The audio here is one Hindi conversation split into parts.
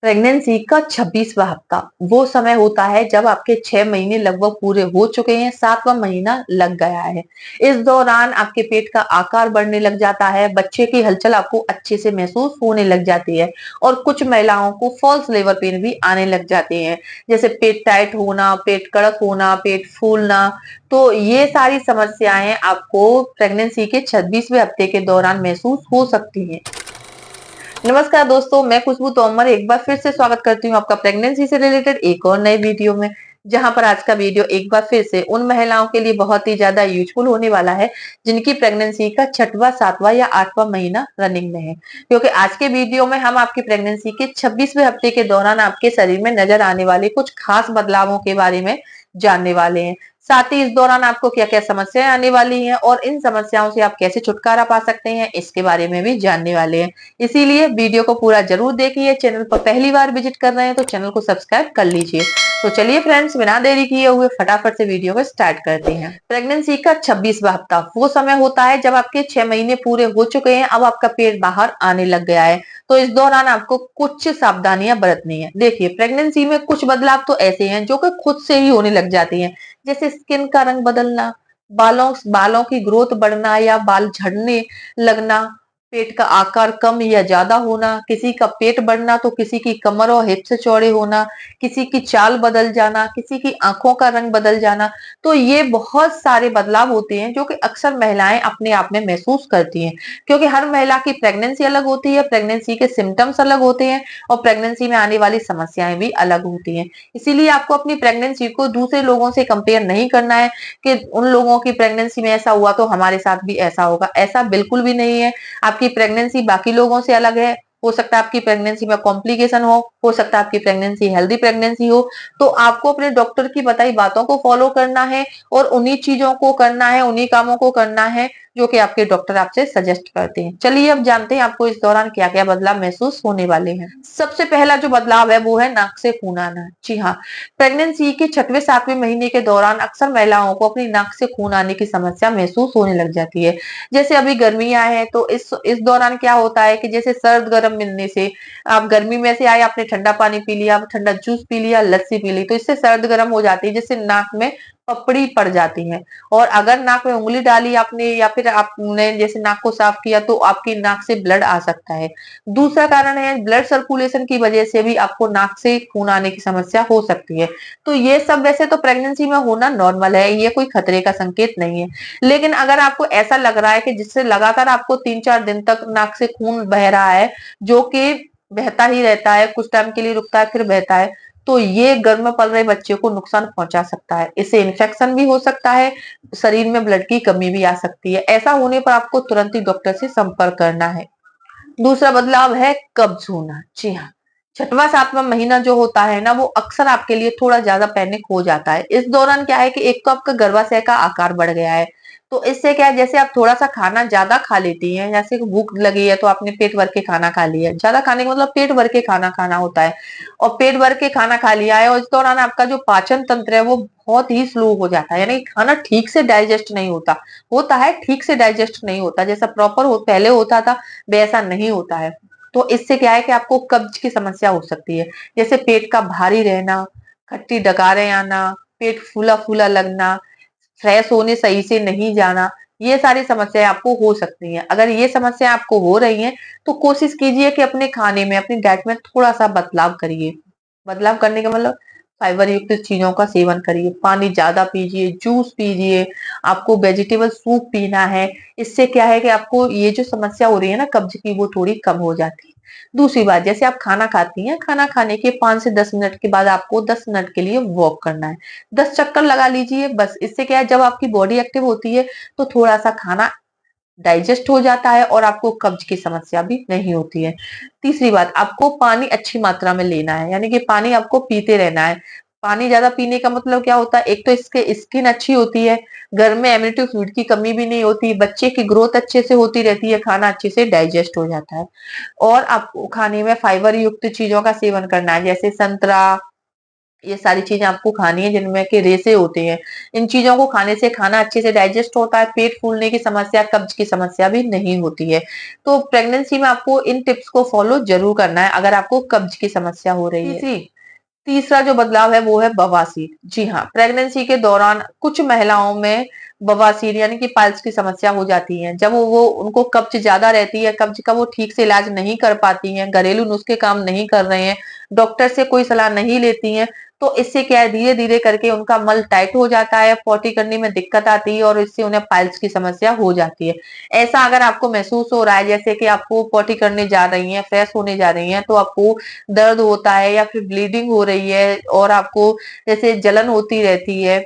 प्रेगनेंसी का 26वां हफ्ता वो समय होता है जब आपके 6 महीने लगभग पूरे हो चुके हैं, 7वां महीना लग गया है। इस दौरान आपके पेट का आकार बढ़ने लग जाता है, बच्चे की हलचल आपको अच्छे से महसूस होने लग जाती है और कुछ महिलाओं को फॉल्स लेबर पेन भी आने लग जाते हैं, जैसे पेट टाइट होना, पेट कड़क होना, पेट फूलना। तो ये सारी समस्याएं आपको प्रेगनेंसी के 26वें हफ्ते के दौरान महसूस हो सकती हैं। नमस्कार दोस्तों, मैं खुशबू तोमर एक बार फिर से स्वागत करती हूँ आपका प्रेगनेंसी से रिलेटेड एक और नए वीडियो में। जहां पर आज का वीडियो एक बार फिर से उन महिलाओं के लिए बहुत ही ज्यादा यूजफुल होने वाला है जिनकी प्रेगनेंसी का 6वां, 7वां या 8वां महीना रनिंग में है। क्योंकि आज के वीडियो में हम आपकी प्रेगनेंसी के 26वें हफ्ते के दौरान आपके शरीर में नजर आने वाले कुछ खास बदलावों के बारे में जानने वाले हैं। साथ ही इस दौरान आपको क्या क्या समस्याएं आने वाली हैं और इन समस्याओं से आप कैसे छुटकारा पा सकते हैं, इसके बारे में भी जानने वाले हैं। इसीलिए वीडियो को पूरा जरूर देखिए। चैनल पर पहली बार विजिट कर रहे हैं तो चैनल को सब्सक्राइब कर लीजिए। तो चलिए फ्रेंड्स, बिना देरी किए हुए फटाफट से वीडियो को स्टार्ट करते हैं। प्रेगनेंसी का 26वां हफ्ता वो समय होता है जब आपके 6 महीने पूरे हो चुके हैं, अब आपका पेट बाहर आने लग गया है। तो इस दौरान आपको कुछ सावधानियां बरतनी है। देखिए, प्रेगनेंसी में कुछ बदलाव तो ऐसे हैं जो कि खुद से ही होने लग जाती हैं, जैसे स्किन का रंग बदलना, बालों बालों की ग्रोथ बढ़ना या बाल झड़ने लगना, पेट का आकार कम या ज्यादा होना, किसी का पेट बढ़ना तो किसी की कमर और हिप से चौड़े होना, किसी की चाल बदल जाना, किसी की आंखों का रंग बदल जाना। तो ये बहुत सारे बदलाव होते हैं जो कि अक्सर महिलाएं अपने आप में महसूस करती हैं, क्योंकि हर महिला की प्रेगनेंसी अलग होती है, प्रेगनेंसी के सिम्टम्स अलग होते हैं और प्रेगनेंसी में आने वाली समस्याएं भी अलग होती हैं। इसीलिए आपको अपनी प्रेगनेंसी को दूसरे लोगों से कंपेयर नहीं करना है कि उन लोगों की प्रेगनेंसी में ऐसा हुआ तो हमारे साथ भी ऐसा होगा। ऐसा बिल्कुल भी नहीं है। आपकी प्रेगनेंसी बाकी लोगों से अलग है। हो सकता है आपकी प्रेगनेंसी में कॉम्प्लिकेशन हो सकता है आपकी प्रेगनेंसी हेल्दी प्रेगनेंसी हो। तो आपको अपने डॉक्टर की बताई बातों को फॉलो करना है और उन्हीं चीजों को करना है, उन्हीं कामों को करना है जो कि आपके डॉक्टर आपसे सजेस्ट करते हैं। चलिए अब जानते हैं आपको इस दौरान क्या क्या बदलाव महसूस होने वाले हैं। सबसे पहला जो बदलाव है वो है नाक से खून आना। जी हाँ, प्रेगनेंसी के 6वें 7वें महीने के दौरान अक्सर महिलाओं को अपनी नाक से खून आने की समस्या महसूस होने लग जाती है। जैसे अभी गर्मियां हैं तो इस दौरान क्या होता है कि जैसे सर्द गर्म मिलने से, आप गर्मी में से आए, आपने ठंडा पानी पी लिया, ठंडा जूस पी लिया, लस्सी पी ली, तो इससे सर्द गर्म हो जाती है, जिससे नाक में पपड़ी पड़ जाती है। और अगर नाक में उंगली डाली आपने या फिर आपने जैसे नाक को साफ किया तो आपकी नाक से ब्लड आ सकता है। दूसरा कारण है ब्लड सर्कुलेशन की वजह से भी आपको नाक से खून आने की समस्या हो सकती है। तो ये सब वैसे तो प्रेगनेंसी में होना नॉर्मल है, ये कोई खतरे का संकेत नहीं है। लेकिन अगर आपको ऐसा लग रहा है कि जिससे लगातार आपको 3-4 दिन तक नाक से खून बह रहा है, जो कि बहता ही रहता है, कुछ टाइम के लिए रुकता है फिर बहता है, तो ये गर्भ पल रहे बच्चे को नुकसान पहुंचा सकता है। इससे इन्फेक्शन भी हो सकता है, शरीर में ब्लड की कमी भी आ सकती है। ऐसा होने पर आपको तुरंत ही डॉक्टर से संपर्क करना है। दूसरा बदलाव है कब्ज होना। जी हाँ, 6वां 7वां महीना जो होता है ना, वो अक्सर आपके लिए थोड़ा ज्यादा पैनिक हो जाता है। इस दौरान क्या है कि एक तो आपका गर्भाशय का आकार बढ़ गया है, तो इससे क्या है, जैसे आप थोड़ा सा खाना ज्यादा खा लेती हैं, जैसे कि भूख लगी है तो आपने पेट भर के खाना खा लिया है। ज्यादा खाने का मतलब पेट भर के खाना खाना होता है, और पेट भर के खाना खा लिया है और इस दौरान आपका जो पाचन तंत्र है वो बहुत ही स्लो हो जाता है, यानी कि खाना ठीक से डाइजेस्ट नहीं होता। होता है, ठीक से डाइजेस्ट नहीं होता, जैसा प्रॉपर पहले होता था वैसा नहीं होता है। तो इससे क्या है कि आपको कब्ज की समस्या हो सकती है, जैसे पेट का भारी रहना, खट्टी डकारें आना, पेट फूला फूला लगना, फ्रेश होने सही से नहीं जाना। ये सारी समस्याएं आपको हो सकती हैं। अगर ये समस्या आपको हो रही हैं तो कोशिश कीजिए कि अपने खाने में, अपनी डाइट में थोड़ा सा बदलाव करिए। बदलाव करने का मतलब फाइबर युक्त चीजों का सेवन करिए, पानी ज्यादा पीजिए, जूस पीजिए, आपको वेजिटेबल सूप पीना है। इससे क्या है कि आपको ये जो समस्या हो रही है ना कब्ज की, वो थोड़ी कम हो जाती है। दूसरी बात, जैसे आप खाना खाती हैं, खाना खाने के 5 से 10 मिनट के बाद आपको 10 मिनट के लिए वॉक करना है। 10 चक्कर लगा लीजिए बस। इससे क्या है, जब आपकी बॉडी एक्टिव होती है तो थोड़ा सा खाना डाइजेस्ट हो जाता है और आपको कब्ज की समस्या भी नहीं होती है। तीसरी बात, आपको पानी अच्छी मात्रा में लेना है, यानी कि पानी आपको पीते रहना है। पानी ज्यादा पीने का मतलब क्या होता है, एक तो इसके स्किन अच्छी होती है, घर में इम्यूनिटी फ्लूइड की कमी भी नहीं होती, बच्चे की ग्रोथ अच्छे से होती रहती है, खाना अच्छे से डाइजेस्ट हो जाता है। और आपको खाने में फाइबर युक्त चीजों का सेवन करना है, जैसे संतरा, ये सारी चीजें आपको खानी है जिनमें के रेसे होते हैं। इन चीजों को खाने से खाना अच्छे से डाइजेस्ट होता है, पेट फूलने की समस्या, कब्ज की समस्या भी नहीं होती है। तो प्रेगनेंसी में आपको इन टिप्स को फॉलो जरूर करना है अगर आपको कब्ज की समस्या हो रही है। तीसरा जो बदलाव है वो है बवासीर। जी हाँ, प्रेगनेंसी के दौरान कुछ महिलाओं में बवासीर यानी कि पाइल्स की समस्या हो जाती है। जब वो उनको कब्ज ज्यादा रहती है, कब्ज का वो ठीक से इलाज नहीं कर पाती हैं, घरेलू नुस्खे काम नहीं कर रहे हैं, डॉक्टर से कोई सलाह नहीं लेती हैं, तो इससे क्या है, धीरे धीरे करके उनका मल टाइट हो जाता है, पॉटी करने में दिक्कत आती है और इससे उन्हें पाइल्स की समस्या हो जाती है। ऐसा अगर आपको महसूस हो रहा है जैसे कि आपको पॉटी करने जा रही हैं, फ्रेश होने जा रही हैं, तो आपको दर्द होता है या फिर ब्लीडिंग हो रही है और आपको जैसे जलन होती रहती है,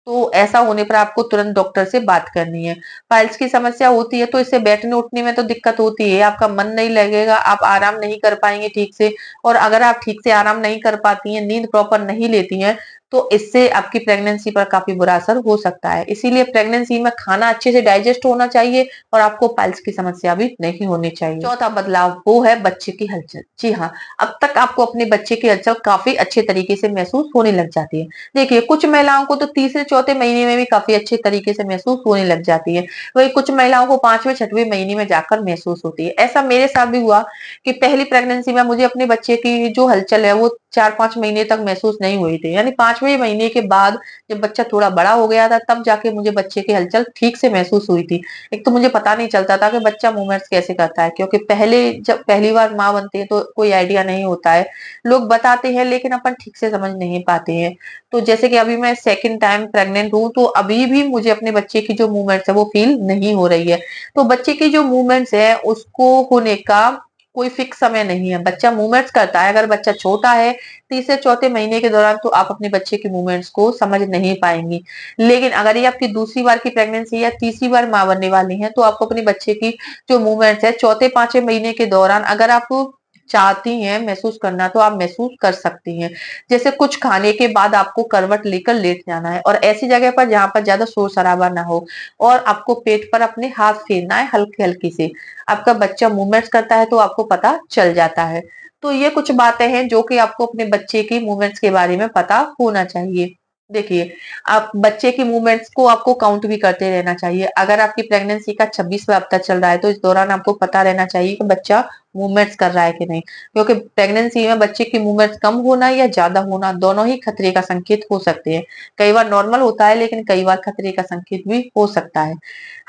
तो ऐसा होने पर आपको तुरंत डॉक्टर से बात करनी है। पाइल्स की समस्या होती है तो इससे बैठने उठने में तो दिक्कत होती है, आपका मन नहीं लगेगा, आप आराम नहीं कर पाएंगे ठीक से, और अगर आप ठीक से आराम नहीं कर पाती हैं, नींद प्रॉपर नहीं लेती हैं, तो इससे आपकी प्रेगनेंसी पर काफी बुरा असर हो सकता है। इसीलिए प्रेगनेंसी में खाना अच्छे से डाइजेस्ट होना चाहिए और आपको पाइल्स की समस्या भी नहीं होनी चाहिए। चौथा बदलाव वो है बच्चे की हलचल। जी हाँ, अब तक आपको अपने बच्चे की हलचल काफी अच्छे तरीके से महसूस होने लग जाती है। देखिए, कुछ महिलाओं को तो तीसरे चौथे महीने में भी काफी अच्छे तरीके से महसूस होने लग जाती है, वही कुछ महिलाओं को पांचवें छठवें महीने में जाकर महसूस होती है। ऐसा मेरे साथ भी हुआ कि पहली प्रेगनेंसी में मुझे अपने बच्चे की जो हलचल है वो 4-5 महीने तक महसूस नहीं हुई थी, यानी 5वें महीने के बाद जब बच्चा थोड़ा बड़ा हो गया था तब जाके मुझे बच्चे की हलचल ठीक से महसूस हुई थी। एक तो मुझे पता नहीं चलता था कि बच्चा मूवमेंट्स कैसे करता है, क्योंकि पहले जब पहली बार माँ बनती है तो कोई आइडिया नहीं होता है, लोग बताते हैं लेकिन अपन ठीक से समझ नहीं पाते हैं। तो जैसे कि अभी मैं सेकंड टाइम प्रेग्नेंट हूँ, तो अभी भी मुझे अपने बच्चे की जो मूवमेंट्स है वो फील नहीं हो रही है। तो बच्चे की जो मूवमेंट्स है उसको होने का कोई फिक्स समय नहीं है, बच्चा मूवमेंट्स करता है। अगर बच्चा छोटा है, तीसरे चौथे महीने के दौरान तो आप अपने बच्चे की मूवमेंट्स को समझ नहीं पाएंगी। लेकिन अगर ये आपकी दूसरी बार की प्रेगनेंसी या तीसरी बार माँ बनने वाली है, तो आपको अपने बच्चे की जो मूवमेंट्स है चौथे पांचवें महीने के दौरान अगर आप चाहती हैं महसूस करना तो आप महसूस कर सकती हैं। जैसे कुछ खाने के बाद आपको करवट लेकर लेट जाना है और ऐसी जगह पर जहां पर ज्यादा शोर शराबा ना हो, और आपको पेट पर अपने हाथ फेरना है हल्के हल्के से। आपका बच्चा मूवमेंट्स करता है तो आपको पता चल जाता है। तो ये कुछ बातें हैं जो कि आपको अपने बच्चे की मूवमेंट्स के बारे में पता होना चाहिए। देखिए, आप बच्चे की मूवमेंट्स को आपको काउंट भी करते रहना चाहिए। अगर आपकी प्रेगनेंसी का 26वां हफ्ता चल रहा है, तो इस दौरान आपको पता रहना चाहिए कि बच्चा मूवमेंट्स कर रहा है कि नहीं, क्योंकि प्रेगनेंसी में बच्चे की मूवमेंट्स कम होना या ज्यादा होना दोनों ही खतरे का संकेत हो सकते हैं। कई बार नॉर्मल होता है लेकिन कई बार खतरे का संकेत भी हो सकता है।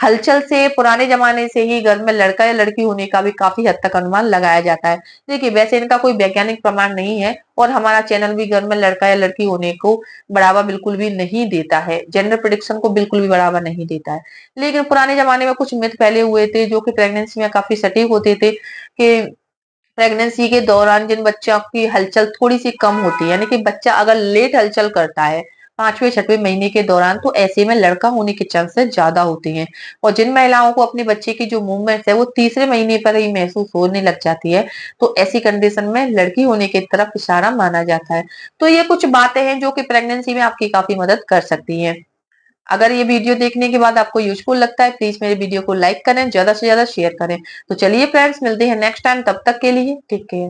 हलचल से पुराने जमाने से ही घर में लड़का या लड़की होने का भी काफी हद तक अनुमान लगाया जाता है। देखिए, वैसे इनका कोई वैज्ञानिक प्रमाण नहीं है और हमारा चैनल भी घर में लड़का या लड़की होने को बढ़ावा बिल्कुल भी नहीं देता है, जेंडर प्रेडिक्शन को बिल्कुल भी बढ़ावा नहीं देता है। लेकिन पुराने जमाने में कुछ मिथ फैले हुए थे जो कि प्रेगनेंसी में काफी सटीक होते थे, कि प्रेगनेंसी के दौरान जिन बच्चों की हलचल थोड़ी-सी कम होती है, यानी कि बच्चा अगर लेट हलचल करता है 5वें-6वें महीने के दौरान, तो ऐसे में लड़का होने के चांसेस ज़्यादा होते हैं। और जिन महिलाओं को अपने बच्चे की जो मूवमेंट्स है वो तीसरे महीने पर ही महसूस होने लग जाती है, तो ऐसी कंडीशन में लड़की होने की तरफ इशारा माना जाता है। तो ये कुछ बातें हैं जो कि प्रेगनेंसी में आपकी काफ़ी मदद कर सकती हैं। अगर ये वीडियो देखने के बाद आपको यूज़फुल लगता है, प्लीज़ मेरे वीडियो को लाइक करें, ज़्यादा से ज़्यादा शेयर करें। तो चलिए फ्रेंड्स, मिलते हैं नेक्स्ट टाइम, तब तक के लिए टेक केयर।